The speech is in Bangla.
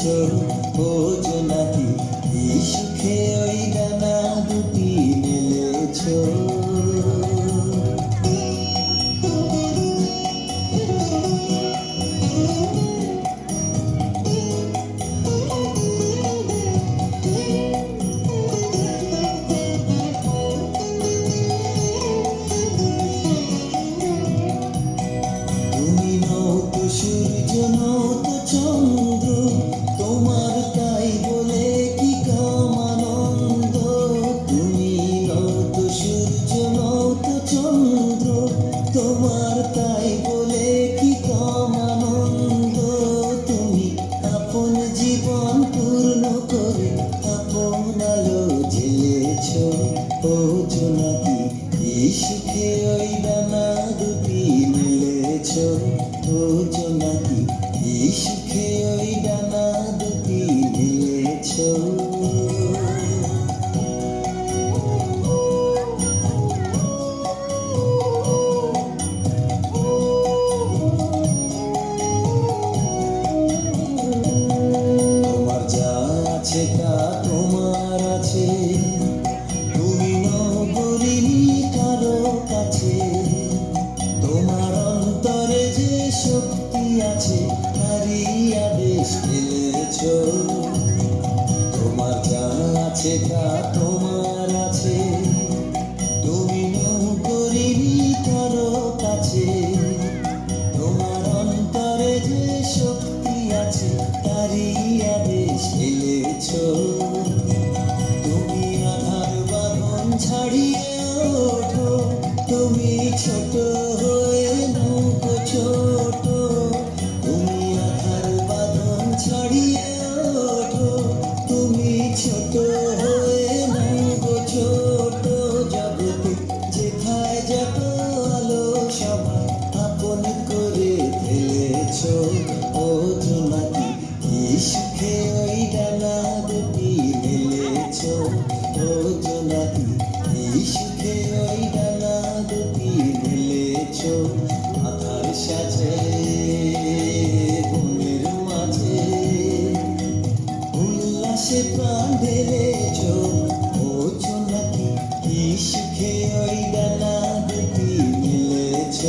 ও জোনাকি কি সুখে ওই ডানা দুটি মেলেছ। তুমি নৌতো সূর্য নৌতো চন্দ্র, তোমার তাই বলে কি কম আনন্দ। তুমি নৌতো সূর্য নৌতো চন্দ্র, তোমার তাই বলে কি কম আনন্দ। তুমি আপন জীবন পূর্ণ করে আপন আলো জ্বেলেছ। ও জোনাকি কি সুখে ওই ডানা দুটি মেলেছ। ও জোনাকি কি সুখে ওই ডানা দুটি মেলেছ। তোমার যা আছে তা তোমার আছে, তুমি নগরিনী কারো কাছে। তোমার অন্তরে যে শক্তি আছে তারই আদেশ ফেলেছ। তোমার যা আছে তা তোমার আছে, তুমি নগরিনী কারো কাছে। তোমার অন্তরে যে শক্তি আছে তারই আদেশ ফেলেছ। তুমি আধার বাঁধন ছাড়িয়ে ওঠো, তুমি ছোট হয়ে নৌকো ছোট। তুমি আধার বাঁধন ছাড়িয়ে ওঠো, তুমি ছোট হয়ে নৌকো ছোট। জগতে যেথায় যত আলো সবাই আপন করে ফেলেছ। ও জোনাকি কি সুখে ওই ডানা দুটি মেলেছ। ও জোনাকি কি সুখে ওই ডানা দুটি মেলেছ। আধার সাজে ঘুমের মাঝে উল্লাসে প্রাণ ঢেলেছ। ও জোনাকি কি সুখে ওই ডানা দুটি মেলেছ।